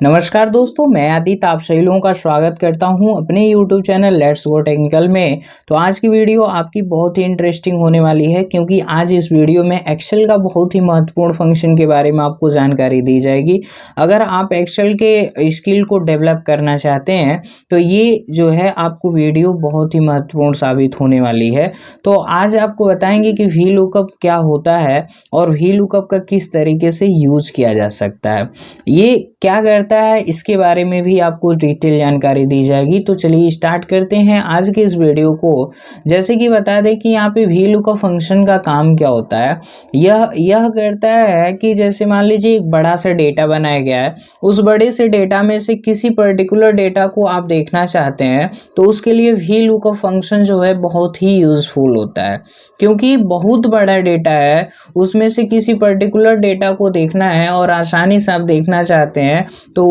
नमस्कार दोस्तों, मैं आदित्य आप सभी लोगों का स्वागत करता हूं अपने YouTube channel let's go technical में। तो आज की वीडियो आपकी बहुत ही इंटरेस्टिंग होने वाली है, क्योंकि आज इस वीडियो में एक्सेल का बहुत ही महत्वपूर्ण फंक्शन के बारे में आपको जानकारी दी जाएगी। अगर आप एक्सेल के स्किल को डेवलप करना चाहते हैं तो ये जो है आपको वीडियो बहुत ही महत्वपूर्ण साबित होने वाली है। तो आज आपको बताएंगे कि वी लुकअप क्या होता है और वी लुकअप का किस तरीके से यूज किया जा सकता है, ये क्या करता है, इसके बारे में भी आपको डिटेल जानकारी दी जाएगी। तो चलिए स्टार्ट करते हैं आज के इस वीडियो को। जैसे कि बता दें कि यहाँ पे वी लुकअप फंक्शन का काम क्या होता है। यह करता है कि जैसे मान लीजिए एक बड़ा सा डेटा बनाया गया है, उस बड़े से डेटा में से किसी पर्टिकुलर डेटा को आप देखना चाहते हैं तो उसके लिए वी लुकअप फंक्शन जो है बहुत ही यूजफुल होता है, क्योंकि बहुत बड़ा डेटा है, उसमें से किसी पर्टिकुलर डेटा को देखना है और आसानी से आप देखना चाहते हैं तो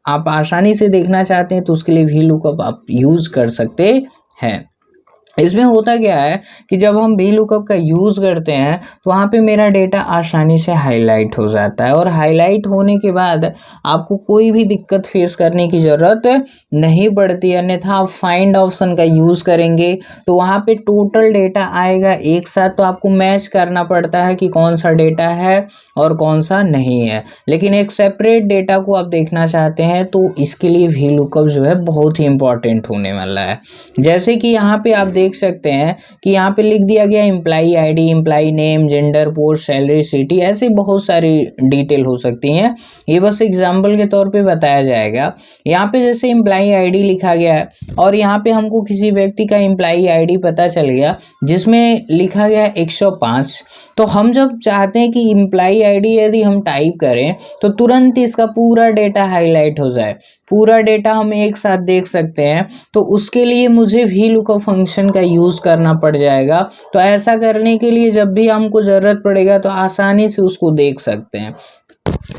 आप आसानी से देखना चाहते हैं तो उसके लिए वी लुकअप आप यूज कर सकते हैं। इसमें होता क्या है कि जब हम वी लुकअप का यूज़ करते हैं तो वहाँ पे मेरा डेटा आसानी से हाईलाइट हो जाता है, और हाईलाइट होने के बाद आपको कोई भी दिक्कत फेस करने की ज़रूरत नहीं पड़ती। अन्यथा आप फाइंड ऑप्शन का यूज़ करेंगे तो वहाँ पे टोटल डेटा आएगा एक साथ, तो आपको मैच करना पड़ता है कि कौन सा डेटा है और कौन सा नहीं है। लेकिन एक सेपरेट डेटा को आप देखना चाहते हैं तो इसके लिए वी लुकअप जो है बहुत ही इंपॉर्टेंट होने वाला है। जैसे कि यहाँ पे आप देख सकते हैं कि यहाँ पे लिख दिया गया employee ID, employee name, gender, post, salary, city, ऐसे बहुत सारी डिटेल हो सकती हैं। ये बस एग्जांपल के तौर पे बताया जाएगा। यहाँ पे जैसे एम्प्लॉई आईडी लिखा गया है और यहाँ पे हमको किसी व्यक्ति का एम्प्लॉई आईडी पता चल गया जिसमें लिखा गया है 105। तो हम जब चाहते हैं कि एम्प्लॉई आईडी यदि हम टाइप करें तो तुरंत इसका पूरा डेटा हाईलाइट हो जाए, पूरा डेटा हम एक साथ देख सकते हैं, तो उसके लिए मुझे वी लुकअप फंक्शन का यूज़ करना पड़ जाएगा। तो ऐसा करने के लिए जब भी हमको ज़रूरत पड़ेगा तो आसानी से उसको देख सकते हैं।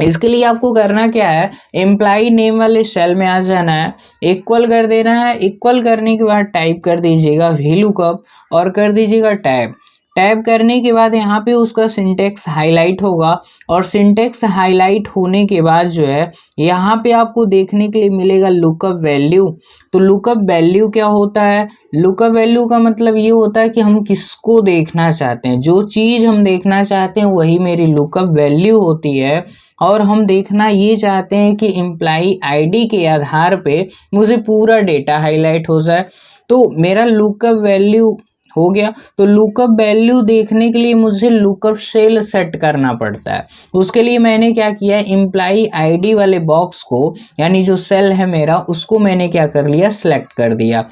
इसके लिए आपको करना क्या है, एम्प्लॉई नेम वाले सेल में आ जाना है, इक्वल कर देना है। इक्वल करने के बाद टाइप कर दीजिएगा वी लुकअप और कर दीजिएगा टैब। टैब करने के बाद यहाँ पे उसका सिंटेक्स हाईलाइट होगा, और सिंटेक्स हाईलाइट होने के बाद जो है यहाँ पे आपको देखने के लिए मिलेगा लुकअप वैल्यू। तो लुकअप वैल्यू क्या होता है? लुकअप वैल्यू का मतलब ये होता है कि हम किसको देखना चाहते हैं, जो चीज़ हम देखना चाहते हैं वही मेरी लुकअप वैल्यू होती है। और हम देखना ये चाहते हैं कि एम्प्लॉई आईडी के आधार पे मुझे पूरा डेटा हाईलाइट हो जाए। तो मेरा लुकअप वैल्यू हो गया। तो लुकअप वैल्यू देखने के लिए मुझे लुकअप सेल सेट करना पड़ता है। उसके लिए मैंने क्या किया, एम्प्लॉई आईडी वाले बॉक्स को, यानी जो सेल है मेरा, उसको मैंने क्या कर लिया, सेलेक्ट कर दिया,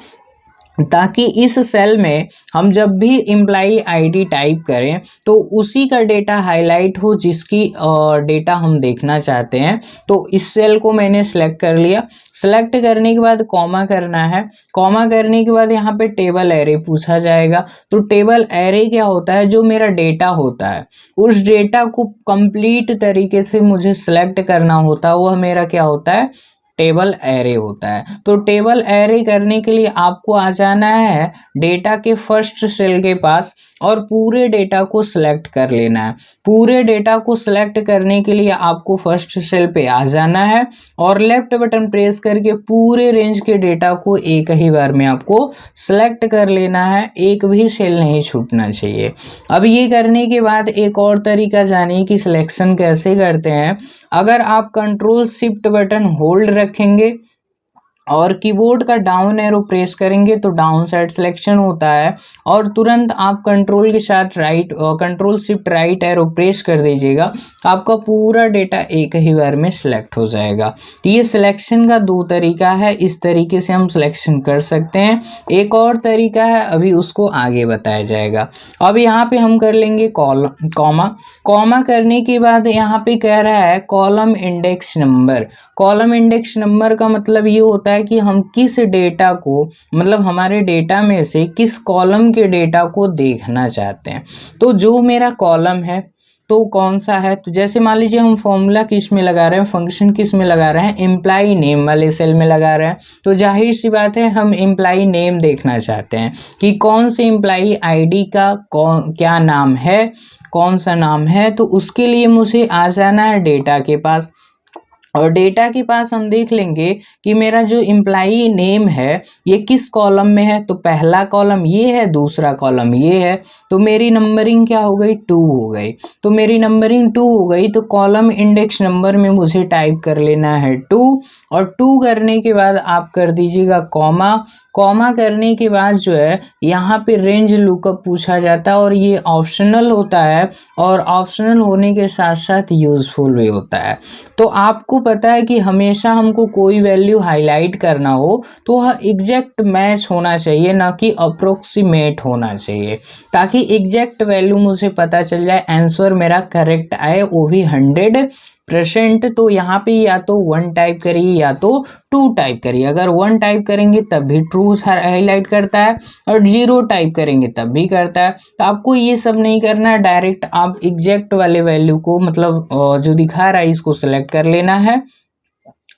ताकि इस सेल में हम जब भी एम्प्लॉई आईडी टाइप करें तो उसी का डेटा हाईलाइट हो जिसकी डेटा हम देखना चाहते हैं। तो इस सेल को मैंने सेलेक्ट कर लिया। सेलेक्ट करने के बाद कॉमा करना है। कॉमा करने के बाद यहाँ पे टेबल एरे पूछा जाएगा। तो टेबल एरे क्या होता है, जो मेरा डेटा होता है उस डेटा को कंप्लीट तरीके से मुझे सेलेक्ट करना होता है, वह मेरा क्या होता है, टेबल एरे होता है। तो टेबल एरे करने के लिए आपको आ जाना है डेटा के फर्स्ट सेल के पास और पूरे डेटा को सिलेक्ट कर लेना है। पूरे डेटा को सिलेक्ट करने के लिए आपको फर्स्ट सेल पे आ जाना है और लेफ्ट बटन प्रेस करके पूरे रेंज के डेटा को एक ही बार में आपको सिलेक्ट कर लेना है, एक भी सेल नहीं छूटना चाहिए। अब ये करने के बाद एक और तरीका जानिए कि सिलेक्शन कैसे करते हैं। अगर आप कंट्रोल शिफ्ट बटन होल्ड रखेंगे और कीबोर्ड का डाउन एरो प्रेस करेंगे तो डाउन साइड सिलेक्शन होता है, और तुरंत आप कंट्रोल के साथ control shift right arrow press कर दीजिएगा, आपका पूरा डेटा एक ही बार में सिलेक्ट हो जाएगा। तो ये सिलेक्शन का दो तरीका है, इस तरीके से हम सिलेक्शन कर सकते हैं। एक और तरीका है, अभी उसको आगे बताया जाएगा। अब यहाँ पे हम कर लेंगे कॉमा। कॉमा करने के बाद यहाँ पे कह रहा है column index number. Column index number का मतलब ये होता है कि हम किस डेटा को, मतलब हमारे डेटा में से किस कॉलम के डेटा को देखना चाहते हैं। तो जो मेरा कॉलम है तो कौन सा है, तो जैसे मान लीजिए हम फॉर्मूला किस में लगा रहे हैं, फंक्शन किस में लगा रहे हैं, एम्प्लॉई नेम वाले सेल में लगा रहे हैं। तो जाहिर सी बात है हम एम्प्लॉई नेम देखना चाहते हैं कि कौन से एम्प्लॉई आईडी का क्या नाम है, कौन सा नाम है। तो उसके लिए मुझे आ जाना है डेटा के पास। और डेटा के पास हम देख लेंगे कि मेरा जो एम्प्लाई नेम है ये किस कॉलम में है, तो पहला कॉलम ये है, दूसरा कॉलम ये है, तो मेरी नंबरिंग क्या हो गई, 2 हो गई। तो मेरी नंबरिंग 2 हो गई, तो कॉलम इंडेक्स नंबर में मुझे टाइप कर लेना है 2, और 2 करने के बाद आप कर दीजिएगा कॉमा। कॉमा करने के बाद जो है यहाँ पे रेंज लुकअप पूछा जाता है, और ये ऑप्शनल होता है, और ऑप्शनल होने के साथ साथ यूजफुल भी होता है। तो आपको पता है कि हमेशा हमको कोई वैल्यू हाईलाइट करना हो तो वह एग्जैक्ट मैच होना चाहिए, ना कि अप्रोक्सीमेट होना चाहिए, ताकि एग्जैक्ट वैल्यू मुझे पता चल जाए, आंसर मेरा करेक्ट आए, वो भी 100%। तो यहाँ पे या तो 1 टाइप करिए या तो 2 टाइप करिए। अगर 1 टाइप करेंगे तब भी ट्रू हाईलाइट करता है, और 0 टाइप करेंगे तब भी करता है। तो आपको ये सब नहीं करना है, डायरेक्ट आप एग्जैक्ट वाले वैल्यू को मतलब जो दिखा रहा है इसको सेलेक्ट कर लेना है,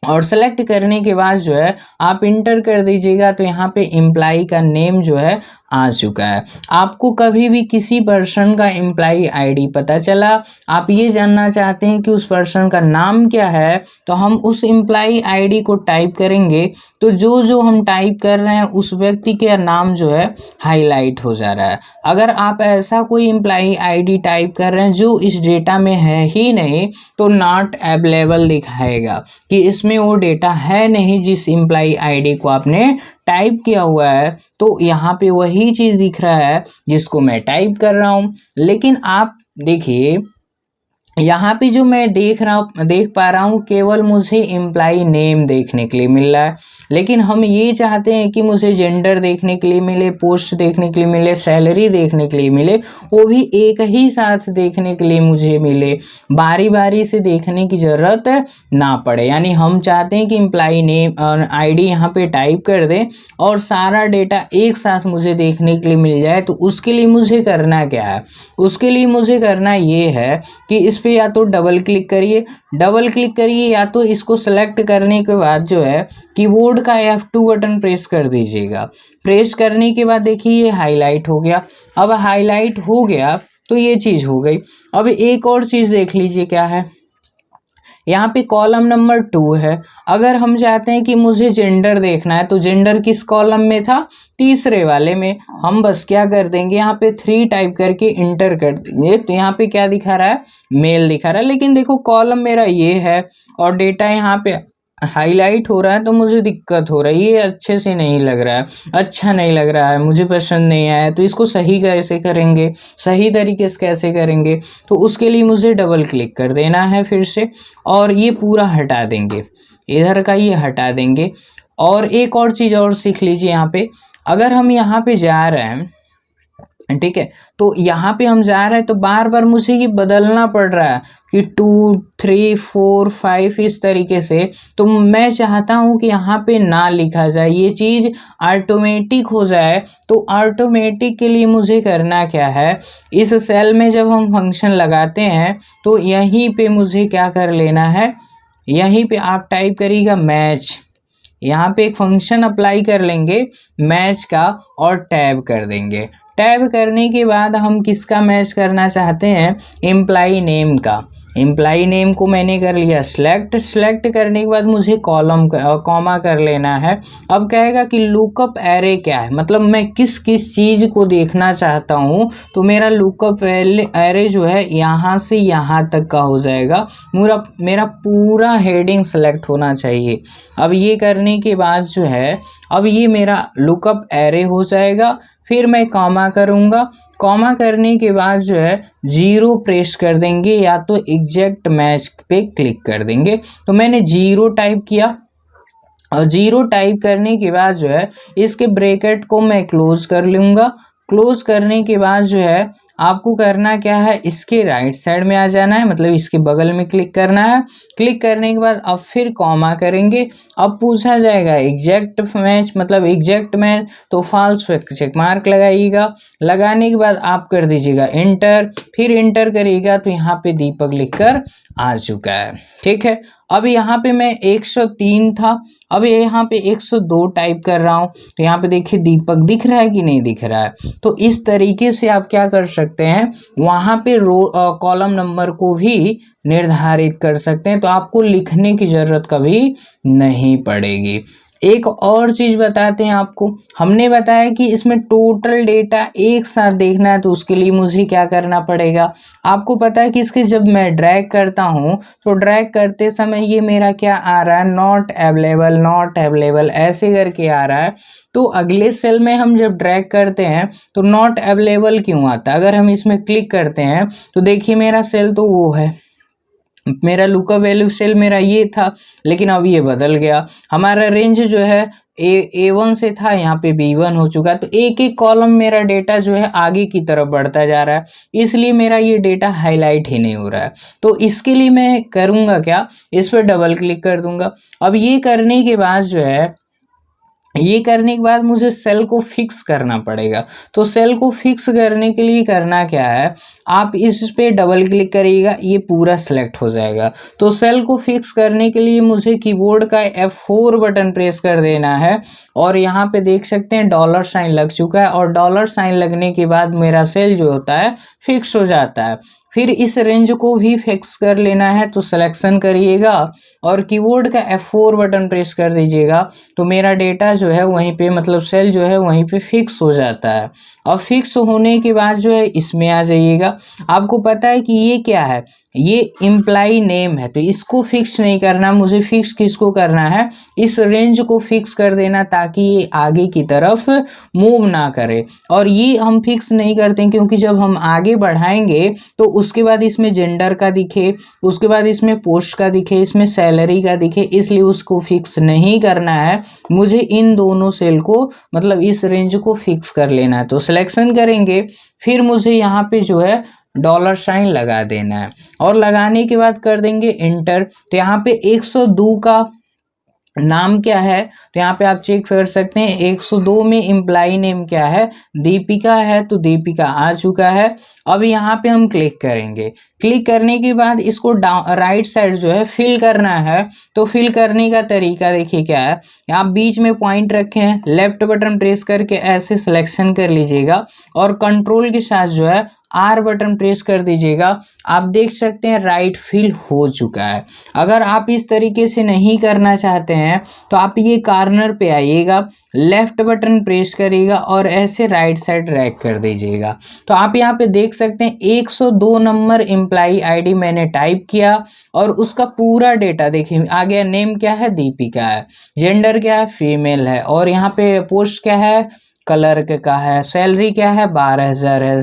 और सेलेक्ट करने के बाद जो है आप इंटर कर दीजिएगा। तो यहाँ पे एम्प्लाई का नेम जो है आ चुका है। आपको कभी भी किसी पर्सन का एम्प्लाई आईडी पता चला, आप ये जानना चाहते हैं कि उस पर्सन का नाम क्या है, तो हम उस एम्प्लाई आईडी को टाइप करेंगे, तो जो जो हम टाइप कर रहे हैं उस व्यक्ति का नाम जो है हाईलाइट हो जा रहा है। अगर आप ऐसा कोई एम्प्लाई आईडी टाइप कर रहे हैं जो इस डेटा में है ही नहीं, तो नॉट अवेलेबल दिखाएगा कि इसमें वो डेटा है नहीं जिस एम्प्लाई आईडी को आपने टाइप किया हुआ है। तो यहाँ पे वही चीज़ दिख रहा है जिसको मैं टाइप कर रहा हूँ। लेकिन आप देखिए यहाँ पे जो मैं देख पा रहा हूँ, केवल मुझे एम्प्लाई नेम देखने के लिए मिल रहा है, लेकिन हम ये चाहते हैं कि मुझे जेंडर देखने के लिए मिले, पोस्ट देखने के लिए मिले, सैलरी देखने के लिए मिले, वो भी एक ही साथ देखने के लिए मुझे मिले, बारी बारी से देखने की ज़रूरत ना पड़े। यानी हम चाहते हैं कि एम्प्लाई नेम और आईडी यहाँ पे टाइप कर दें और सारा डेटा एक साथ मुझे देखने के लिए मिल जाए। तो उसके लिए मुझे करना क्या है, उसके लिए मुझे करना ये है कि इस पे या तो डबल क्लिक करिए, या तो इसको सेलेक्ट करने के बाद जो है कीबोर्ड का F2 बटन प्रेस कर दीजिएगा। प्रेस करने के बाद देखिए ये हाईलाइट हो गया। अब हाईलाइट हो गया तो ये चीज़ हो गई। अब एक और चीज़ देख लीजिए क्या है, यहाँ पे कॉलम नंबर 2 है। अगर हम चाहते हैं कि मुझे जेंडर देखना है, तो जेंडर किस कॉलम में था, तीसरे वाले में। हम बस क्या कर देंगे, यहाँ पे 3 टाइप करके इंटर कर देंगे। तो यहाँ पे क्या दिखा रहा है, मेल दिखा रहा है। लेकिन देखो कॉलम मेरा ये है और डेटा यहाँ पे हाईलाइट हो रहा है, तो मुझे दिक्कत हो रही है, ये अच्छे से नहीं लग रहा है, अच्छा नहीं लग रहा है, मुझे पसंद नहीं आया। तो इसको सही कैसे करेंगे, सही तरीके से कैसे करेंगे, तो उसके लिए मुझे डबल क्लिक कर देना है फिर से, और ये पूरा हटा देंगे, इधर का ये हटा देंगे। और एक और चीज़ और सीख लीजिए, यहाँ पे अगर हम यहाँ पे जा रहे हैं, ठीक है, तो यहाँ पे हम जा रहे हैं तो बार बार मुझे ये बदलना पड़ रहा है कि 2, 3, 4, 5 इस तरीके से। तो मैं चाहता हूँ कि यहाँ पे ना लिखा जाए, ये चीज़ ऑटोमेटिक हो जाए। तो ऑटोमेटिक के लिए मुझे करना क्या है, इस सेल में जब हम फंक्शन लगाते हैं तो यहीं पे मुझे क्या कर लेना है, यहीं पे आप टाइप करिएगा मैच। यहाँ पे एक फंक्शन अप्लाई कर लेंगे मैच का और टैब कर देंगे। टैब करने के बाद हम किसका मैच करना चाहते हैं, एम्प्लाई नेम का। एम्प्लाई नेम को मैंने कर लिया सेलेक्ट करने के बाद मुझे कॉमा कर लेना है। अब कहेगा कि लुकअप एरे क्या है, मतलब मैं किस किस चीज़ को देखना चाहता हूँ। तो मेरा लुकअप एरे जो है यहाँ से यहाँ तक का हो जाएगा। मेरा पूरा हेडिंग सेलेक्ट होना चाहिए। अब ये करने के बाद जो है, अब ये मेरा लुकअप एरे हो जाएगा। फिर मैं कॉमा करूँगा, कॉमा करने के बाद जो है 0 प्रेस कर देंगे, या तो एग्जैक्ट मैच पे क्लिक कर देंगे। तो मैंने 0 टाइप किया, और 0 टाइप करने के बाद जो है इसके ब्रैकेट को मैं क्लोज कर लूँगा। क्लोज करने के बाद जो है आपको करना क्या है, इसके राइट साइड में आ जाना है, मतलब इसके बगल में क्लिक करना है। क्लिक करने के बाद अब फिर कॉमा करेंगे। अब पूछा जाएगा एग्जैक्ट मैच, मतलब एग्जैक्ट मैच, तो फॉल्स पे चेक मार्क लगाइएगा। लगाने के बाद आप कर दीजिएगा इंटर, फिर इंटर करिएगा तो यहाँ पे दीपक लिखकर आ चुका है। ठीक है, अब यहाँ पे मैं 103 था, अब यहाँ पे 102 टाइप कर रहा हूँ, तो यहाँ पे देखिए दीपक दिख रहा है कि नहीं दिख रहा है। तो इस तरीके से आप क्या कर सकते हैं, वहाँ पे कॉलम नंबर को भी निर्धारित कर सकते हैं, तो आपको लिखने की ज़रूरत कभी नहीं पड़ेगी। एक और चीज़ बताते हैं आपको, हमने बताया कि इसमें टोटल डेटा एक साथ देखना है, तो उसके लिए मुझे क्या करना पड़ेगा, आपको पता है कि इसके जब मैं ड्रैग करता हूँ तो ड्रैग करते समय ये मेरा क्या आ रहा है, नॉट अवेलेबल ऐसे करके आ रहा है। तो अगले सेल में हम जब ड्रैग करते हैं तो नॉट अवेलेबल क्यों आता है, अगर हम इसमें क्लिक करते हैं तो देखिए मेरा सेल तो वो है, मेरा लुकअप वैल्यू सेल मेरा ये था, लेकिन अब ये बदल गया, हमारा रेंज जो है A1 से था, यहाँ पे B1 हो चुका है। तो एक एक कॉलम मेरा डेटा जो है आगे की तरफ बढ़ता जा रहा है, इसलिए मेरा ये डेटा हाईलाइट ही नहीं हो रहा है। तो इसके लिए मैं करूँगा क्या, इस पर डबल क्लिक कर दूंगा। अब ये करने के बाद जो है, ये करने के बाद मुझे सेल को फिक्स करना पड़ेगा। तो सेल को फिक्स करने के लिए करना क्या है, आप इस पे डबल क्लिक करिएगा, ये पूरा सेलेक्ट हो जाएगा। तो सेल को फिक्स करने के लिए मुझे कीबोर्ड का F4 बटन प्रेस कर देना है, और यहाँ पे देख सकते हैं डॉलर साइन लग चुका है, और डॉलर साइन लगने के बाद मेरा सेल जो होता है फिक्स हो जाता है। फिर इस रेंज को भी फिक्स कर लेना है, तो सिलेक्शन करिएगा और कीबोर्ड का F4 बटन प्रेस कर दीजिएगा, तो मेरा डेटा जो है वहीं पे, मतलब सेल जो है वहीं पे फिक्स हो जाता है। और फिक्स होने के बाद जो है इसमें आ जाइएगा, आपको पता है कि ये क्या है, ये इम्प्लाई नेम है, तो इसको फिक्स नहीं करना मुझे, फिक्स किसको करना है, इस रेंज को फिक्स कर देना, ताकि ये आगे की तरफ मूव ना करे। और ये हम फिक्स नहीं करते क्योंकि जब हम आगे बढ़ाएंगे तो उसके बाद इसमें जेंडर का दिखे, उसके बाद इसमें पोस्ट का दिखे, इसमें सैलरी का दिखे, इसलिए उसको फिक्स नहीं करना है मुझे, इन दोनों सेल को, मतलब इस रेंज को फिक्स कर लेना है। तो सिलेक्शन करेंगे, फिर मुझे यहाँ पे जो है डॉलर साइन लगा देना है, और लगाने के बाद कर देंगे इंटर। तो यहाँ पे 102 का नाम क्या है, तो यहाँ पे आप चेक कर सकते हैं 102 में इम्प्लाई नेम क्या है, दीपिका है, तो दीपिका आ चुका है। अब यहाँ पे हम क्लिक करेंगे, क्लिक करने के बाद इसको राइट साइड जो है फिल करना है। तो फिल करने का तरीका देखिए क्या है, आप बीच में पॉइंट रखें, लेफ्ट बटन प्रेस करके ऐसे सिलेक्शन कर लीजिएगा, और कंट्रोल के साथ जो है R बटन प्रेस कर दीजिएगा। आप देख सकते हैं राइट फिल हो चुका है। अगर आप इस तरीके से नहीं करना चाहते हैं तो आप ये कॉर्नर पे आइएगा, लेफ्ट बटन प्रेस करिएगा और ऐसे राइट साइड ड्रैग कर दीजिएगा। तो आप यहाँ पे देख सकते हैं 102 नंबर एम्प्लॉई आईडी मैंने टाइप किया, और उसका पूरा डेटा देखिए आ गया। नेम क्या है, दीपिका है, जेंडर क्या है, फीमेल है, और यहाँ पे पोस्ट क्या है, क्लर्क का है, सैलरी क्या है 12,000 है,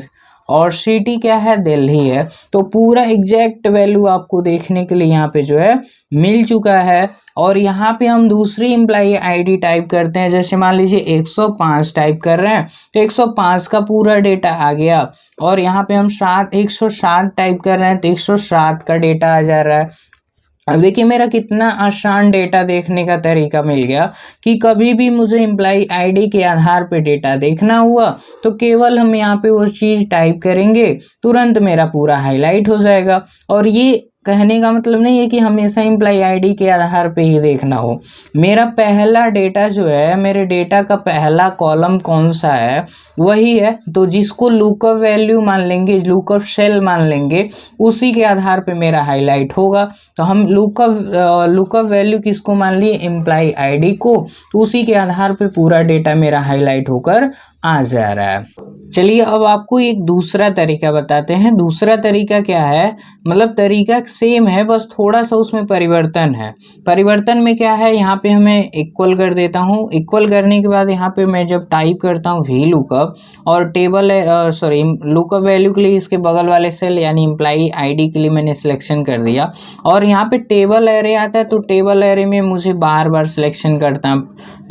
और सिटी क्या है, दिल्ली है। तो पूरा एग्जैक्ट वैल्यू आपको देखने के लिए यहाँ पे जो है मिल चुका है। और यहाँ पे हम दूसरी एम्प्लॉई आईडी टाइप करते हैं, जैसे मान लीजिए 105 टाइप कर रहे हैं, तो 105 का पूरा डेटा आ गया। और यहाँ पे हम 107 टाइप कर रहे हैं, तो 107 का डेटा आ जा रहा है। अब देखिए मेरा कितना आसान डेटा देखने का तरीका मिल गया, कि कभी भी मुझे एम्प्लॉई आईडी के आधार पे डेटा देखना हुआ तो केवल हम यहाँ पे वो चीज़ टाइप करेंगे, तुरंत मेरा पूरा हाईलाइट हो जाएगा। और ये कहने का मतलब नहीं है कि हमेशा एम्प्लॉई आईडी के आधार पे ही देखना हो। मेरा पहला डेटा जो है, मेरे डेटा का पहला कॉलम कौन सा है, वही है। तो जिसको लुकअप वैल्यू मान लेंगे, लुकअप सेल मान लेंगे, उसी के आधार पे मेरा हाईलाइट होगा। तो हम लुकअप वैल्यू किसको मान लिए, एम्प्लॉई आईडी को, तो उसी के आधार पे पूरा डेटा मेरा हाईलाइट होकर आ जा रहा है। चलिए अब आपको एक दूसरा तरीका बताते हैं। दूसरा तरीका क्या है, मतलब तरीका सेम है, बस थोड़ा सा उसमें परिवर्तन है। परिवर्तन में क्या है, यहाँ पे हमें इक्वल कर देता हूँ। इक्वल करने के बाद यहाँ पे मैं जब टाइप करता हूँ वी लुकअप, और टेबल लुकअप वैल्यू के लिए इसके बगल वाले सेल यानी एम्प्लॉई आईडी के लिए मैंने सिलेक्शन कर दिया, और यहाँ पे टेबल एरे आता है, तो टेबल एरे में मुझे बार बार सिलेक्शन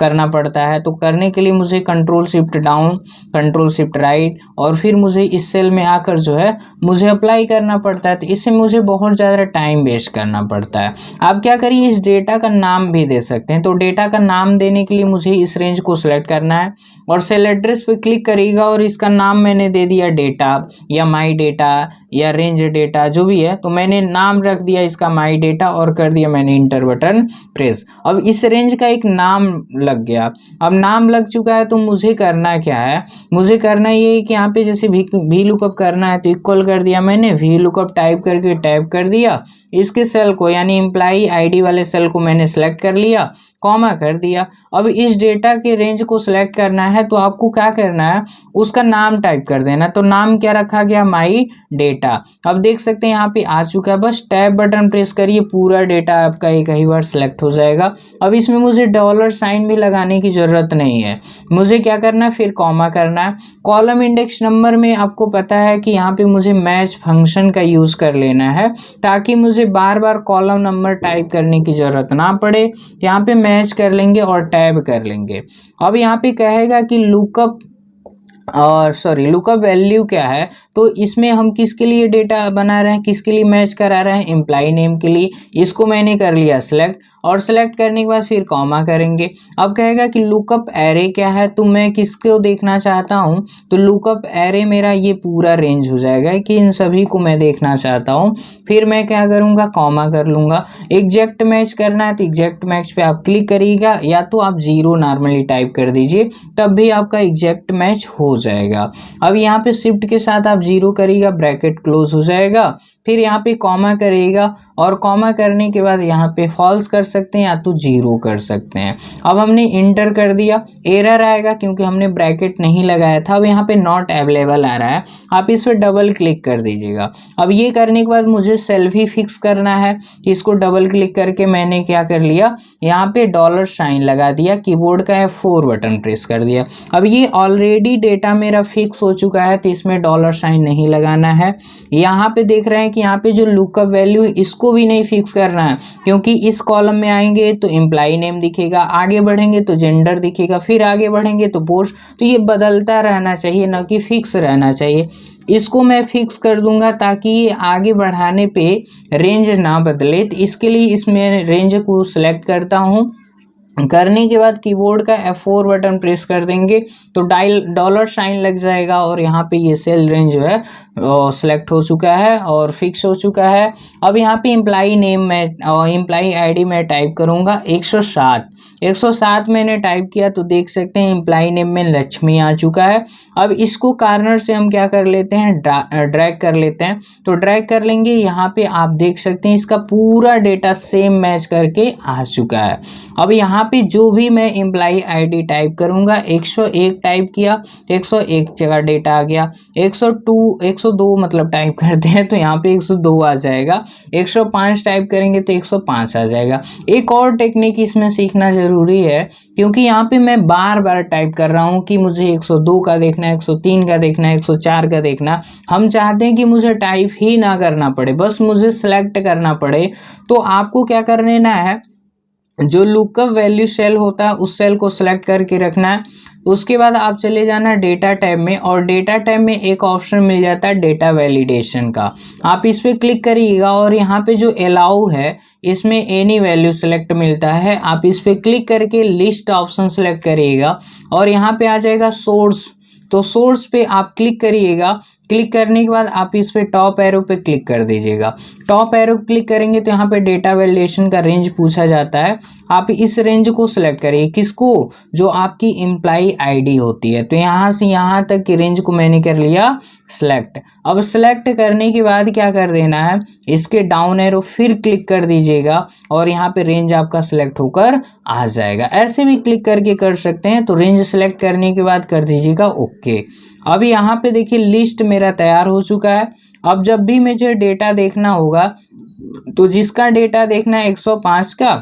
करना पड़ता है। तो करने के लिए मुझे control shift down, control shift right और फिर मुझे इस सेल में आकर जो है मुझे अप्लाई करना पड़ता है। तो इससे मुझे बहुत ज़्यादा टाइम वेस्ट करना पड़ता है। आप क्या करिए, इस डेटा का नाम भी दे सकते हैं। तो डेटा का नाम देने के लिए मुझे इस रेंज को सिलेक्ट करना है और सेल एड्रेस पे क्लिक करिएगा और इसका नाम मैंने दे दिया डेटा या माई डेटा या रेंज डेटा जो भी है। तो मैंने नाम रख दिया इसका माई डेटा और कर दिया मैंने इंटर बटन प्रेस। अब इस रेंज का एक नाम लग गया। अब नाम लग चुका है तो मुझे करना क्या है, मुझे करना ये है कि यहाँ पे जैसे वी लुकअप करना है तो इक्वल कर दिया मैंने, वी लुकअप टाइप करके टाइप कर दिया, इसके सेल को यानी एम्प्लाई आईडी वाले सेल को मैंने सेलेक्ट कर लिया, कॉमा कर दिया। अब इस डेटा के रेंज को सिलेक्ट करना है तो आपको क्या करना है, उसका नाम टाइप कर देना। तो नाम क्या रखा गया, माई डेटा। अब देख सकते हैं यहाँ पे आ चुका है, बस टैब बटन प्रेस करिए, पूरा डेटा आपका एक ही बार सिलेक्ट हो जाएगा। अब इसमें मुझे डॉलर साइन भी लगाने की ज़रूरत नहीं है। मुझे क्या करना है, फिर कॉमा करना है। कॉलम इंडेक्स नंबर में आपको पता है कि यहाँ पे मुझे मैच फंक्शन का यूज़ कर लेना है ताकि मुझे बार बार कॉलम नंबर टाइप करने की ज़रूरत ना पड़े। यहाँ पे मैच कर लेंगे और टैब कर लेंगे। अब यहाँ पे कहेगा कि लुकअप लुकअप वैल्यू क्या है, तो इसमें हम किसके लिए डेटा बना रहे हैं, किसके लिए मैच करा रहे हैं, एम्प्लॉय नेम के लिए। इसको मैंने कर लिया सिलेक्ट और सिलेक्ट करने के बाद फिर कॉमा करेंगे। अब कहेगा कि लुकअप एरे क्या है, तो मैं किसको देखना चाहता हूँ, तो लुकअप एरे मेरा ये पूरा रेंज हो जाएगा कि इन सभी को मैं देखना चाहता हूँ। फिर मैं क्या करूँगा, कॉमा कर लूँगा। एग्जैक्ट मैच करना है तो एग्जैक्ट मैच पे आप क्लिक करिएगा या तो आप 0 नॉर्मली टाइप कर दीजिए, तब भी आपका एग्जैक्ट मैच हो जाएगा। अब यहाँ पे शिफ्ट के साथ आप 0 करिएगा, ब्रैकेट क्लोज हो जाएगा। फिर यहाँ पे कॉमा करिएगा और कॉमा करने के बाद यहाँ पे फॉल्स कर सकते हैं या तो 0 कर सकते हैं। अब हमने इंटर कर दिया, एरर आएगा क्योंकि हमने ब्रैकेट नहीं लगाया था। अब यहाँ पे नॉट अवेलेबल आ रहा है, आप इस पर डबल क्लिक कर दीजिएगा। अब ये करने के बाद मुझे सेल्फी फिक्स करना है, इसको डबल क्लिक करके मैंने क्या कर लिया, यहाँ पे डॉलर साइन लगा दिया, कीबोर्ड का F4 बटन प्रेस कर दिया। अब ये ऑलरेडी डेटा मेरा फिक्स हो चुका है तो इसमें डॉलर साइन नहीं लगाना है। यहाँ पे देख रहे हैं कि यहाँ पे जो लुकअप वैल्यू इसको भी नहीं फिक्स करना है क्योंकि इस कॉलम में आएंगे तो एम्प्लॉय नेम दिखेगा, आगे बढ़ेंगे तो जेंडर दिखेगा, फिर आगे बढ़ेंगे तो पोस्ट। तो ये बदलता रहना चाहिए, ना कि फिक्स रहना चाहिए। इसको मैं फिक्स कर दूंगा ताकि आगे बढ़ाने पे रेंज ना बदले। तो इसके लिए इसमें रेंज को सिलेक्ट करता हूँ। करने के बाद कीबोर्ड का F4 बटन प्रेस कर देंगे तो डॉलर साइन लग जाएगा और यहाँ पे ये सेल रेंज जो है सिलेक्ट हो चुका है और फिक्स हो चुका है। अब यहाँ पे एम्प्लॉय नेम में और एम्प्लॉय आईडी में टाइप करूँगा 107 मैंने टाइप किया तो देख सकते हैं एम्प्लॉय नेम में लक्ष्मी आ चुका है। अब इसको कार्नर से हम क्या कर लेते हैं, ड्रैग कर लेते हैं। तो ड्रैग कर लेंगे, यहाँ पे आप देख सकते हैं इसका पूरा डेटा सेम मैच करके आ चुका है। अब यहाँ पे जो भी मैं एम्प्लॉय आईडी टाइप करूँगा, 101 टाइप किया तो 101 जगह डेटा आ गया। 102 मतलब टाइप करते हैं तो यहाँ पे 102 आ जाएगा। 105 टाइप करेंगे तो 105 आ जाएगा। एक और टेक्निक इसमें सीखना ज़रूरी है क्योंकि यहाँ पे मैं बार बार टाइप कर रहा हूँ कि मुझे 102 का देखना है, 103 का देखना है, 104 का देखना। हम चाहते हैं कि मुझे टाइप ही ना करना पड़े, बस मुझे सेलेक्ट करना पड़े। तो आपको क्या कर लेना है, जो लुकअप वैल्यू सेल होता है उस सेल को सिलेक्ट करके रखना है। उसके बाद आप चले जाना डेटा टैब में और डेटा टैब में एक ऑप्शन मिल जाता है डेटा वैलिडेशन का। आप इस पर क्लिक करिएगा और यहाँ पे जो अलाउ है इसमें एनी वैल्यू सेलेक्ट मिलता है। आप इस पर क्लिक करके लिस्ट ऑप्शन सेलेक्ट करिएगा और यहाँ पे आ जाएगा सोर्स। तो सोर्स पे आप क्लिक करिएगा। क्लिक करने के बाद आप इस पे टॉप एरो पे क्लिक कर दीजिएगा। टॉप एरो क्लिक करेंगे तो यहाँ पे डेटा वैलिडेशन का रेंज पूछा जाता है। आप इस रेंज को सिलेक्ट करिए, किसको, जो आपकी एम्प्लॉय आईडी होती है। तो यहाँ से यहाँ तक की रेंज को मैंने कर लिया सिलेक्ट। अब सिलेक्ट करने के बाद क्या कर देना है, इसके डाउन एरो फिर क्लिक कर दीजिएगा और यहाँ पे रेंज आपका सिलेक्ट होकर आ जाएगा। ऐसे भी क्लिक करके कर सकते हैं। तो रेंज सिलेक्ट करने के बाद कर दीजिएगा ओके। अब यहाँ पे देखिए लिस्ट मेरा तैयार हो चुका है। अब जब भी मुझे डेटा देखना होगा तो जिसका डेटा देखना है 105 का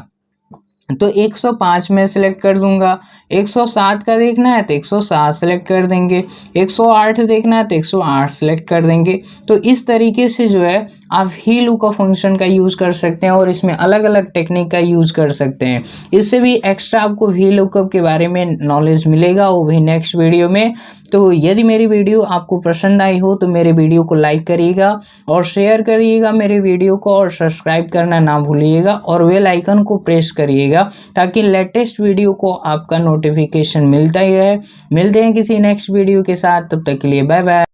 तो 105 में सिलेक्ट कर दूंगा। 107 का देखना है तो 107 सेलेक्ट कर देंगे। 108 देखना है तो 108 सेलेक्ट कर देंगे। तो इस तरीके से जो है आप ही लुकअप फंक्शन का यूज़ कर सकते हैं और इसमें अलग अलग टेक्निक का यूज़ कर सकते हैं। इससे भी एक्स्ट्रा आपको वी लुकअप के बारे में नॉलेज मिलेगा, वो भी नेक्स्ट वीडियो में। तो यदि मेरी वीडियो आपको पसंद आई हो तो मेरे वीडियो को लाइक करिएगा और शेयर करिएगा मेरे वीडियो को, और सब्सक्राइब करना ना भूलिएगा और बेल आइकन को प्रेस करिएगा ताकि लेटेस्ट वीडियो को आपका नोटिफिकेशन मिलता ही रहे। मिलते हैं किसी नेक्स्ट वीडियो के साथ, तब तक के लिए बाय बाय।